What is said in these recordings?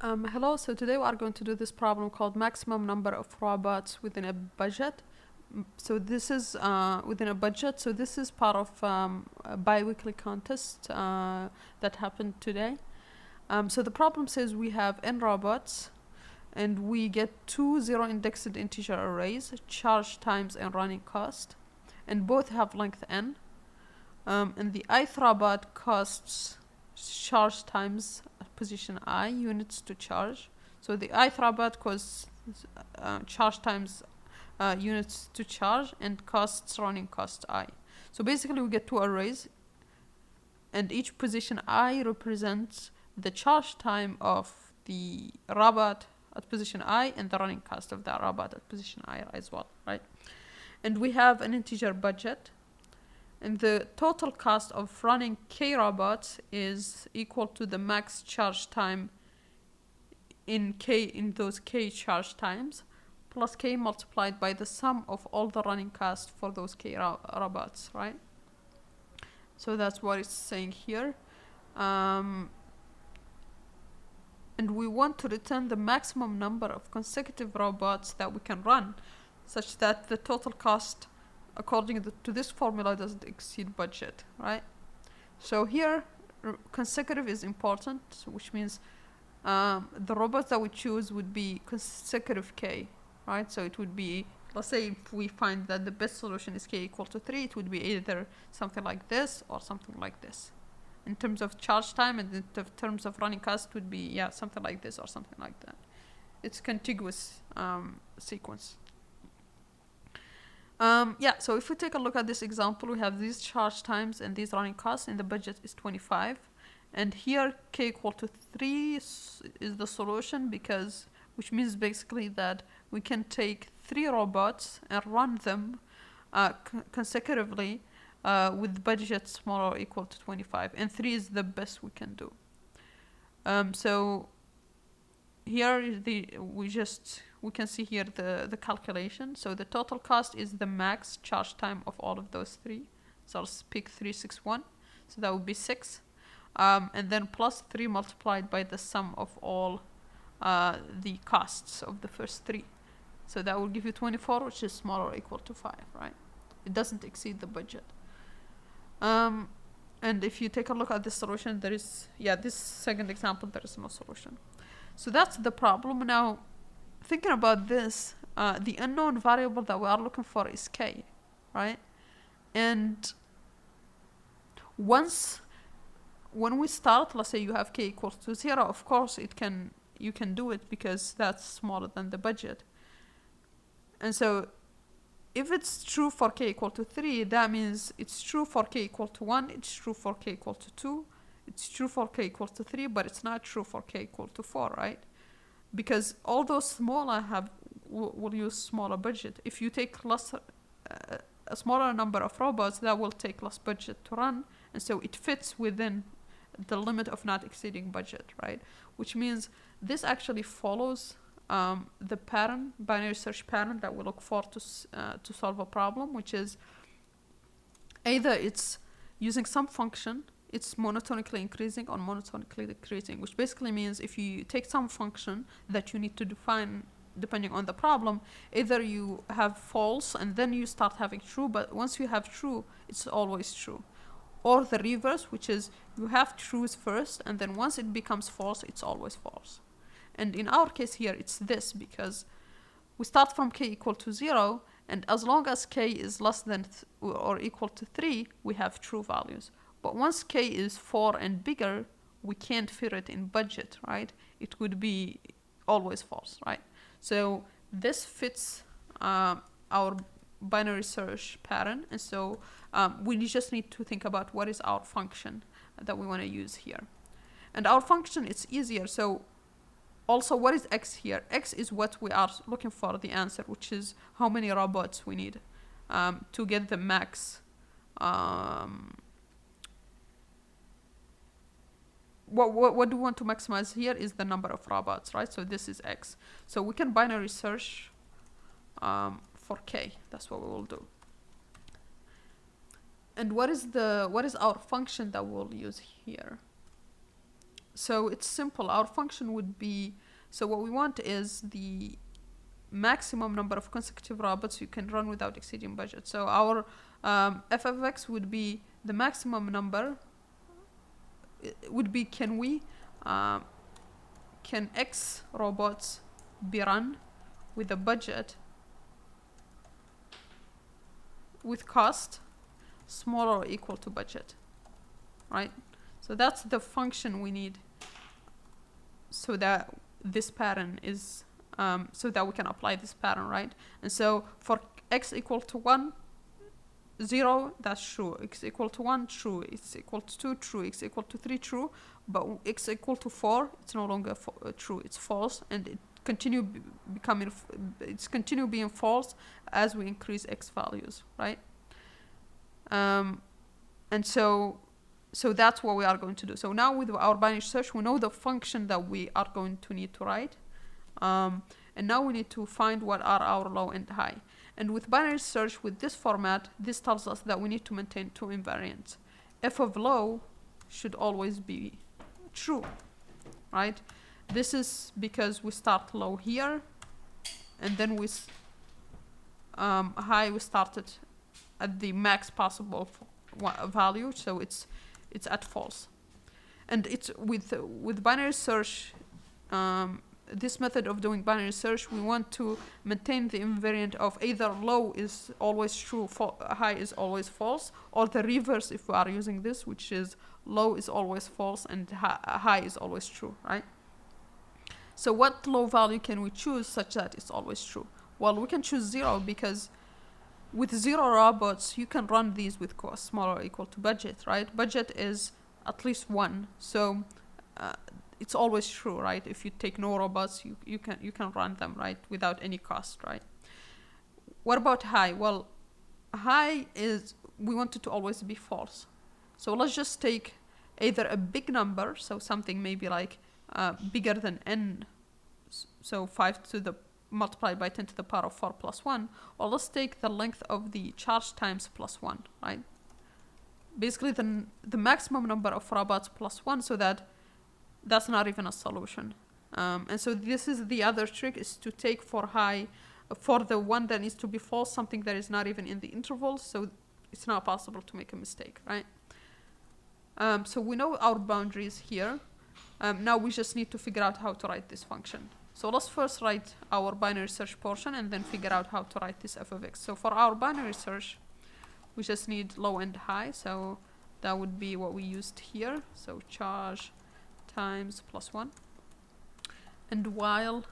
Hello, so today we are going to do this problem called maximum number of robots within a budget. So this is within a budget, so this is part of a bi-weekly contest that happened today. So the problem says we have n robots and we get two zero-indexed integer arrays, charge times and running cost, and both have length n. And the ith robot costs charge times position I units to charge. So the ith robot costs charge times units to charge and costs running cost I. So basically we get two arrays and each position I represents the charge time of the robot at position I and the running cost of that robot at position I as well, right? And we have an integer budget, and the total cost of running k robots is equal to the max charge time in those k charge times plus k multiplied by the sum of all the running costs for those k robots, right? So that's what it's saying here. And we want to return the maximum number of consecutive robots that we can run, such that the total cost according to this formula doesn't exceed budget, right? So here consecutive is important, which means the robots that we choose would be consecutive k, right? So it would be, let's say if we find that the best solution is k equal to 3, it would be either something like this or something like this. In terms of charge time and in terms of running cost would be, something like this or something like that. It's contiguous sequence. So if we take a look at this example, we have these charge times and these running costs, and the budget is 25. And here k equal to 3 is the solution, which means basically that we can take 3 robots and run them consecutively with budget smaller or equal to 25, and 3 is the best we can do. So here is we can see here the calculation. So the total cost is the max charge time of all of those 3. So I'll pick 361. So that would be 6. And then plus 3 multiplied by the sum of all the costs of the first 3. So that will give you 24, which is smaller or equal to 5, right? It doesn't exceed the budget. And if you take a look at this solution, there is, this second example, there is no solution. So that's the problem. Now, thinking about this, the unknown variable that we are looking for is k, right? And when we start, let's say you have k equals to 0, of course you can do it because that's smaller than the budget. And so if it's true for k equal to 3, that means it's true for k equal to 1, it's true for k equal to 2, it's true for k equal to 3, but it's not true for k equal to 4, right? Because all those smaller will use smaller budget. If you take a smaller number of robots, that will take less budget to run, and so it fits within the limit of not exceeding budget, right? Which means this actually follows the pattern, binary search pattern that we look for to solve a problem, which is either it's using some function, it's monotonically increasing or monotonically decreasing, which basically means if you take some function that you need to define depending on the problem, either you have false and then you start having true, but once you have true, it's always true. Or the reverse, which is you have trues first and then once it becomes false, it's always false. And in our case here, it's this, because we start from k equal to 0, and as long as k is less than or equal to 3, we have true values. But once k is 4 and bigger, we can't fit it in budget, right? It would be always false, right? So this fits our binary search pattern, and so we just need to think about what is our function that we want to use here. And our function, it's easier. So also, what is x here? X is what we are looking for, the answer, which is how many robots we need to get the max. What do we want to maximize here is the number of robots, right? So this is x. So we can binary search for k. That's what we will do. And what is our function that we'll use here? So it's simple. Our function would be, so what we want is the maximum number of consecutive robots you can run without exceeding budget. So our f of x would be the maximum number. It would be can X robots be run with a budget with cost smaller or equal to budget, right? So that's the function we need so that this pattern is, so that we can apply this pattern, right? And so for x equal to 1, 0, that's true. X equal to 1, true. X equal to 2, true. X equal to 3, true. But x equal to 4, it's no longer true. It's false, and it continue being false as we increase x values, right? And so that's what we are going to do. So now with our binary search, we know the function that we are going to need to write. And now we need to find what are our low and high. And with binary search, with this format, this tells us that we need to maintain two invariants. F of low should always be true, right? This is because we start low here, and then with high we started at the max possible value, so it's at false. And it's with binary search, this method of doing binary search, we want to maintain the invariant of either low is always true, high is always false, or the reverse if we are using this, which is low is always false and high is always true, right? So what low value can we choose such that it's always true? Well, we can choose 0 because with 0 robots, you can run these with cost smaller or equal to budget, right? Budget is at least 1, so it's always true, right? If you take no robots, you can run them, right, without any cost, right? What about high? Well, high is, we want it to always be false. So let's just take either a big number, so something maybe like bigger than n, so 5 to the multiplied by 10 to the power of 4 plus 1, or let's take the length of the charge times plus 1, right? Basically the maximum number of robots plus 1, so that's not even a solution. And so this is the other trick, is to take for high, for the one that needs to be false, something that is not even in the interval, so it's not possible to make a mistake, right? So we know our boundaries here. Now we just need to figure out how to write this function. So let's first write our binary search portion and then figure out how to write this f of x. So for our binary search, we just need low and high, so that would be what we used here. So charge times plus 1. And while,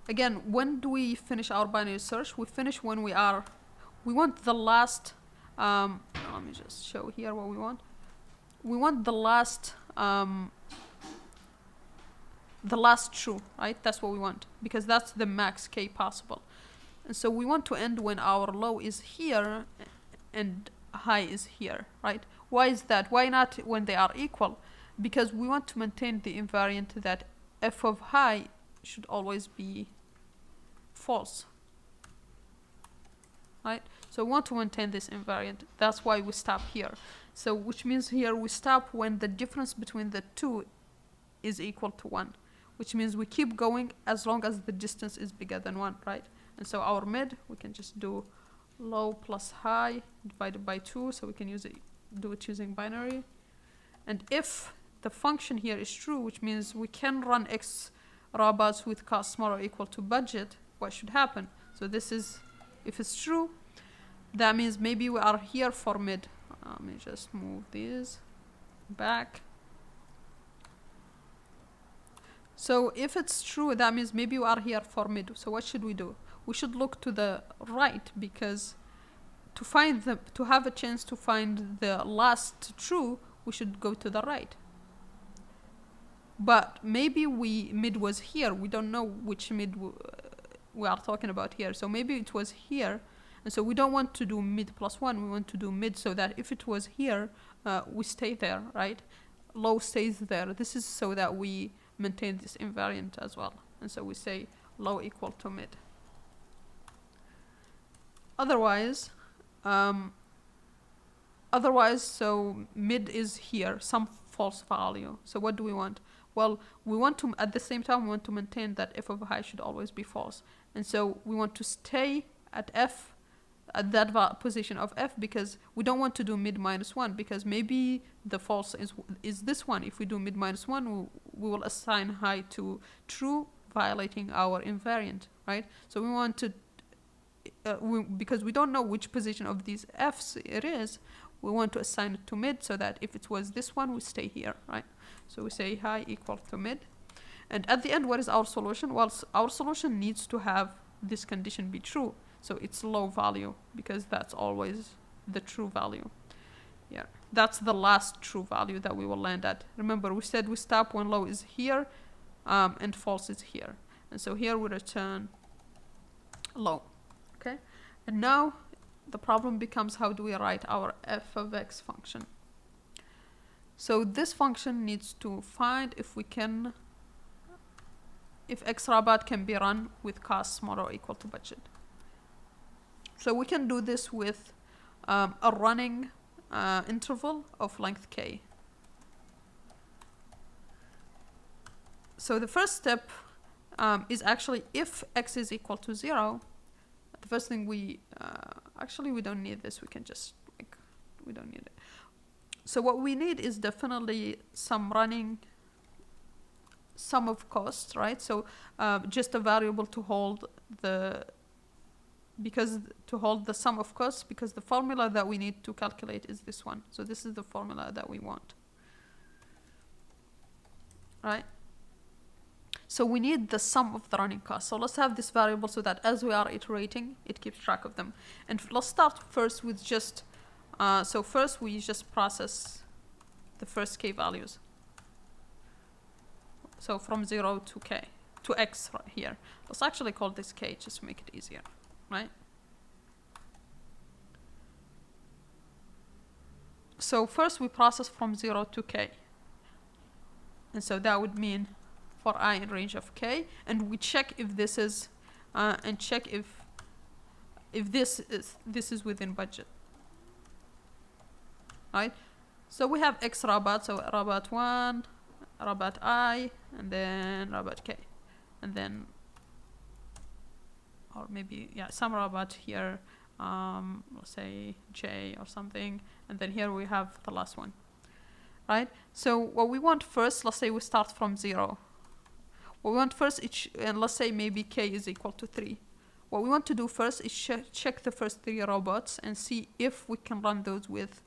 again, when do we finish our binary search? We finish when we want the last, let me just show here what we want. We want the last true, right? That's what we want, because that's the max k possible. And so we want to end when our low is here and high is here, right? Why is that? Why not when they are equal? Because we want to maintain the invariant that f of high should always be false, right? So we want to maintain this invariant. That's why we stop here. So which means here we stop when the difference between the two is equal to 1, which means we keep going as long as the distance is bigger than 1, right? And so our mid, we can just do low plus high divided by 2, so we can do it using binary. And if the function here is true, which means we can run x robots with cost smaller or equal to budget, what should happen? So this is, if it's true, that means maybe we are here for mid. Let me just move these back. So if it's true, that means maybe we are here for mid. So what should we do? We should look to the right, because to have a chance to find the last true, we should go to the right. But maybe mid was here. We don't know which mid we are talking about here. So maybe it was here. And so we don't want to do mid plus 1. We want to do mid, so that if it was here, we stay there, right? Low stays there. This is so that we maintain this invariant as well. And so we say low equal to mid. Otherwise, so mid is here, false value. So what do we want? Well, we want to, at the same time, we want to maintain that f of I should always be false. And so we want to stay at f, at that position of f, because we don't want to do mid minus 1, because maybe the false is this one. If we do mid minus 1, we will assign high to true, violating our invariant, right? So we want to, because we don't know which position of these f's it is, we want to assign it to mid, so that if it was this one, we stay here, right? So we say high equal to mid. And at the end, what is our solution? Well, our solution needs to have this condition be true. So it's low value, because that's always the true value. Yeah, that's the last true value that we will land at. Remember, we said we stop when low is here, and false is here. And so here we return low, okay? And now the problem becomes, how do we write our f of x function? So this function needs to find if we can, if x rabat can be run with cost smaller or equal to budget. So we can do this with a running interval of length k. So the first step is actually, if x is equal to 0, the first thing we, actually we don't need this, we can just, like, we don't need it. So what we need is definitely some running sum of costs, right? So just a variable to hold the, because to hold the sum of costs, because the formula that we need to calculate is this one. So this is the formula that we want, right? So we need the sum of the running costs. So let's have this variable so that as we are iterating, it keeps track of them. And let's start first with just, so first we just process the first k values. So from 0 to k, to x right here. Let's actually call this k just to make it easier, right? So first we process from 0 to k. And so that would mean for I in range of k, and we check if this is, and check if this is within budget, right? So we have x rabat, so rabat 1, rabat I, and then rabat k, and then, or maybe, yeah, some rabat here, let's say j or something, and then here we have the last one, right? So what we want first, let's say we start from 0. What we want first is, and let's say maybe k is equal to 3. What we want to do first is check the first 3 robots and see if we can run those with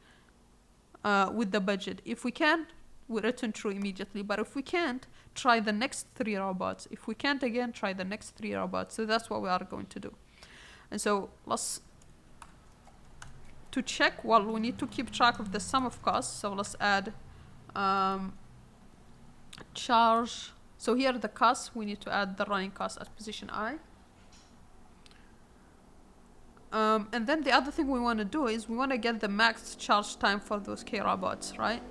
the budget. If we can, we return true immediately. But if we can't, try the next 3 robots. If we can't, again, try the next 3 robots. So that's what we are going to do. And so let's, to check, well, we need to keep track of the sum of costs. So let's add charge. So here the costs, we need to add the running cost at position I. And then the other thing we want to do is we want to get the max charge time for those k robots, right?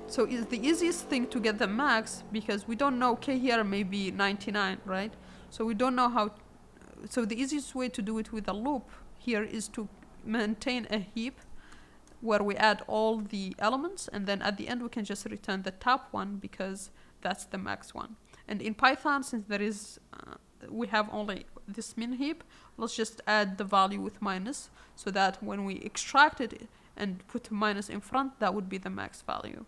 So it's the easiest thing to get the max, because we don't know, k here may be 99, right? So we don't know how, so the easiest way to do it with a loop here is to maintain a heap where we add all the elements, and then at the end we can just return the top one, because that's the max one. And in Python, since there is, we have only this min heap, let's just add the value with minus, so that when we extract it and put minus in front, that would be the max value.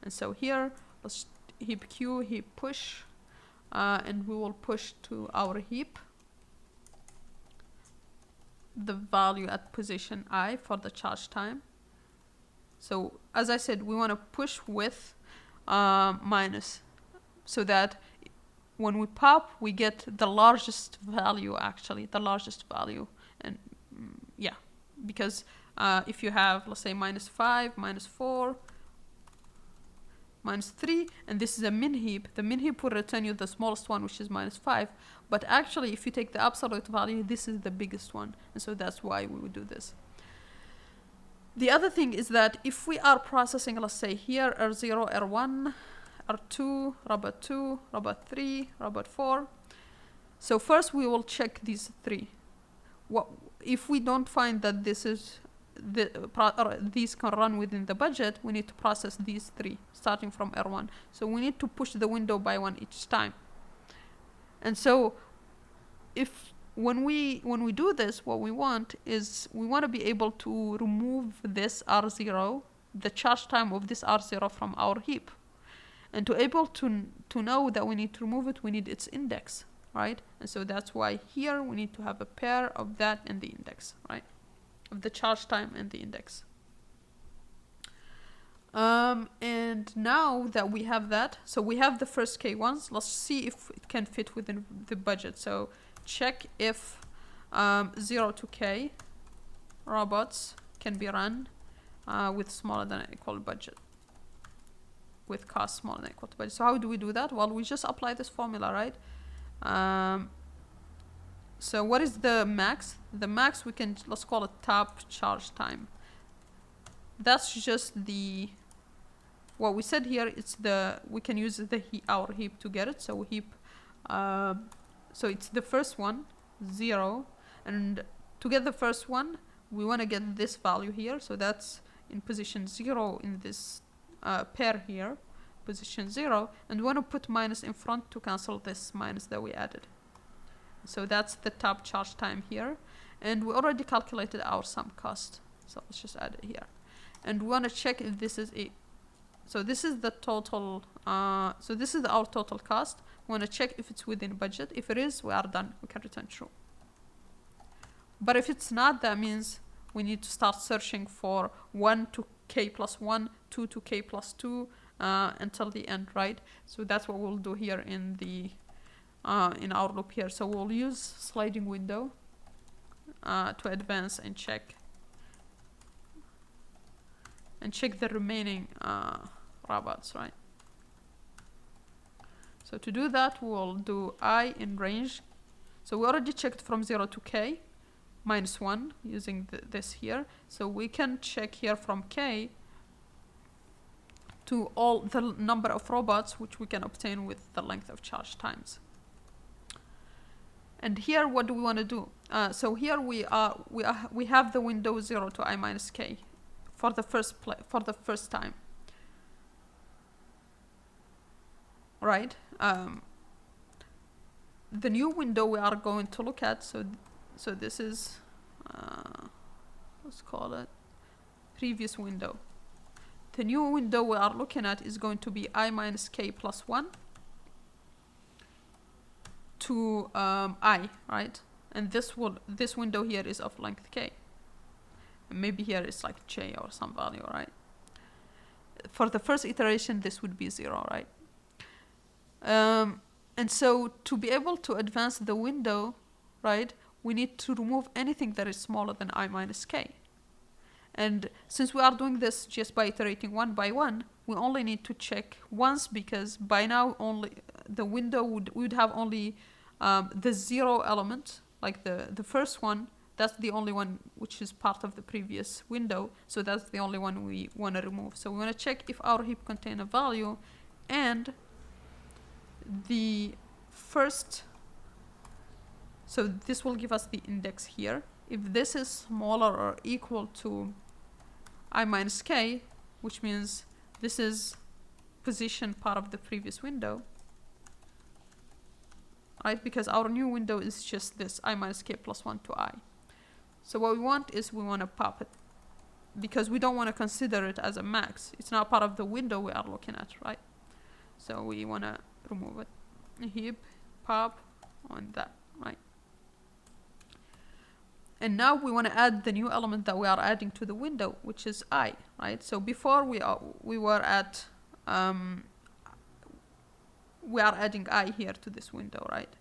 And so here, let's heap q, heap push, and we will push to our heap the value at position I for the charge time. So as I said, we want to push with minus, so that when we pop, we get the largest value, actually, the largest value. And yeah, because if you have, let's say, -5, -4, -3, and this is a min heap, the min heap will return you the smallest one, which is -5. But actually, if you take the absolute value, this is the biggest one. And so that's why we would do this. The other thing is that if we are processing, let's say here, R0, R1, R2, rabat 2, rabat 3, rabat 4. So first we will check these 3. What if we don't find that this is these can run within the budget, we need to process these 3 starting from R1. So we need to push the window by 1 each time. And so when we do this, what we want is we want to be able to remove this R0, the charge time of this R0 from our heap. And to able to know that we need to remove it, we need its index, right? And so that's why here we need to have a pair of that and the index, right? Of the charge time and the index. And now that we have that, so we have the first K ones, let's see if it can fit within the budget. So check if 0 to K robots can be run with smaller than or equal budget, with cost smaller than or equal to budget. So how do we do that? Well, we just apply this formula, right? So what is the max? The max, we can, let's call it top charge time. That's just what we said here, it's we can use our heap to get it. So heap, so it's the first one, 0. And to get the first one, we want to get this value here. So that's in position 0 in this pair here, position 0. And we want to put minus in front to cancel this minus that we added. So that's the top charge time here. And we already calculated our sum cost. So let's just add it here. And we want to check if this is so this is the total, so this is our total cost. We want to check if it's within budget. If it is, we are done. We can return true. But if it's not, that means we need to start searching for 1 to K plus 1, 2 to K plus 2, until the end, right? So that's what we'll do here in in our loop here. So we'll use sliding window to advance and check the remaining robots, right? So to do that, we'll do I in range. So we already checked from 0 to K minus 1 using this here. So we can check here from K to all the number of robots which we can obtain with the length of charge times. And here, what do we want to do? So here we have the window 0 to I minus K for the first time, right? The new window we are going to look at. So this is let's call it previous window. The new window we are looking at is going to be I minus K plus 1 to I, right? And this window here is of length K. And maybe here it's like J or some value, right? For the first iteration, this would be 0, right? And so to be able to advance the window, right, we need to remove anything that is smaller than I minus K. And since we are doing this just by iterating 1 by 1, we only need to check once, because by now only the window would have only the 0 element, like the first one. That's the only one which is part of the previous window. So that's the only one we want to remove. So we want to check if our heap contains a value, and the first, so this will give us the index here. If this is smaller or equal to I minus K, which means this is position part of the previous window, right? Because our new window is just this I minus K plus 1 to I. So what we want is we want to pop it, because we don't want to consider it as a max. It's not part of the window we are looking at, right? So we want to remove it. Heap, pop on that, right? And now we want to add the new element that we are adding to the window, which is I, right? So before we were at, we are adding I here to this window, right?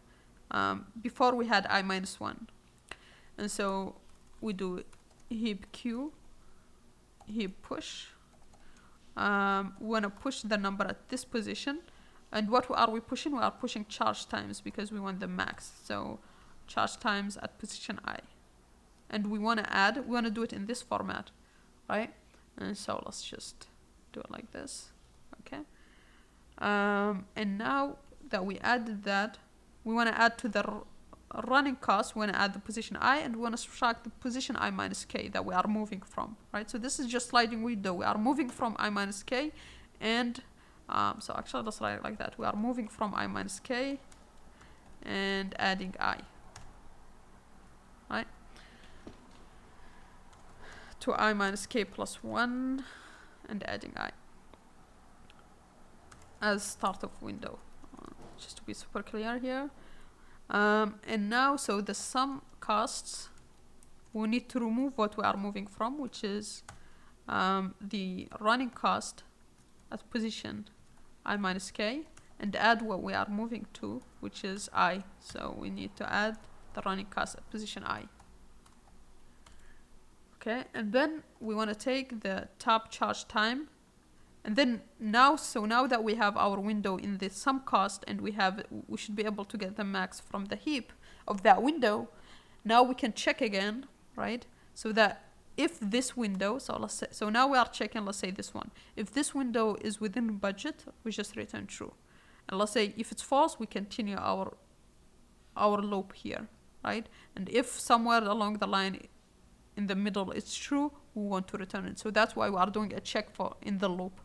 Before we had I minus 1. And so we do heap Q, heap push. We want to push the number at this position. And what are we pushing? We are pushing charge times because we want the max. So charge times at position I. And we want to do it in this format, right? And so let's just do it like this, okay? And now that we added that, we want to add to the running cost, we want to add the position I, and we want to subtract the position I minus k that we are moving from, right? So this is just sliding window. We are moving from I minus k, and so actually let's write it like that. We are moving from I minus k and adding I, right? To I minus k plus 1 and adding I as start of window, just to be super clear here. And now, so the sum costs, we need to remove what we are moving from, which is the running cost at position I minus k, and add what we are moving to, which is I. So we need to add the running cost at position I. Okay, and then we want to take the top charge time. And then now, so now that we have our window in the sum cost, and we should be able to get the max from the heap of that window. Now we can check again, right? So that if this window, so let's say, so now we are checking, let's say this one. If this window is within budget, we just return true. And let's say if it's false, we continue our loop here, right? And if somewhere along the line in the middle it's true, we want to return it. So that's why we are doing a check for in the loop.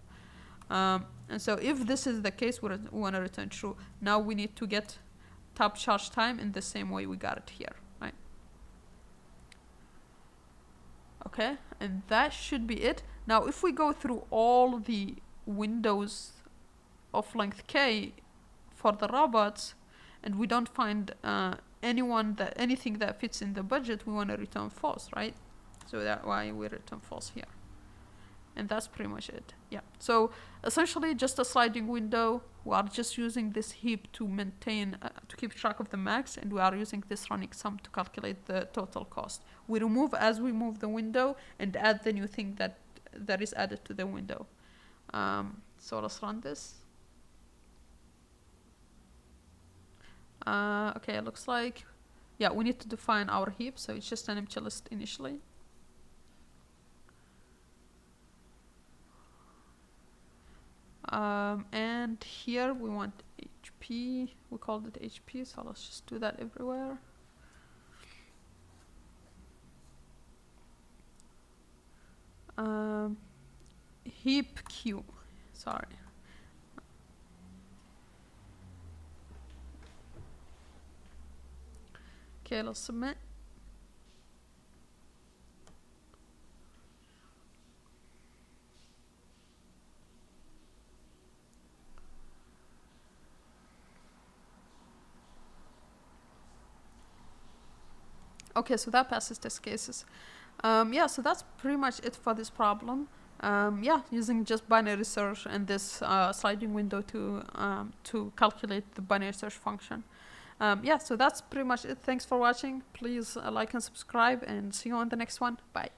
And so if this is the case, we want to return true. Now we need to get top charge time in the same way we got it here, right? Okay, and that should be it. Now if we go through all the windows of length k for the robots, and we don't find anything that fits in the budget, we want to return false, right? So that's why we return false here. And that's pretty much it. Yeah. So essentially just a sliding window. We are just using this heap to maintain, to keep track of the max, and we are using this running sum to calculate the total cost. We remove as we move the window and add the new thing that is added to the window. So let's run this. Okay, it looks like, yeah, we need to define our heap. So it's just an empty list initially. And here we want HP, we called it HP, so let's just do that everywhere. Heap Q, sorry. Okay, let's submit. Okay, so that passes test cases. Yeah, so that's pretty much it for this problem. Yeah, using just binary search and this sliding window to calculate the binary search function. Yeah, so that's pretty much it. Thanks for watching. Please like and subscribe, and see you on the next one. Bye.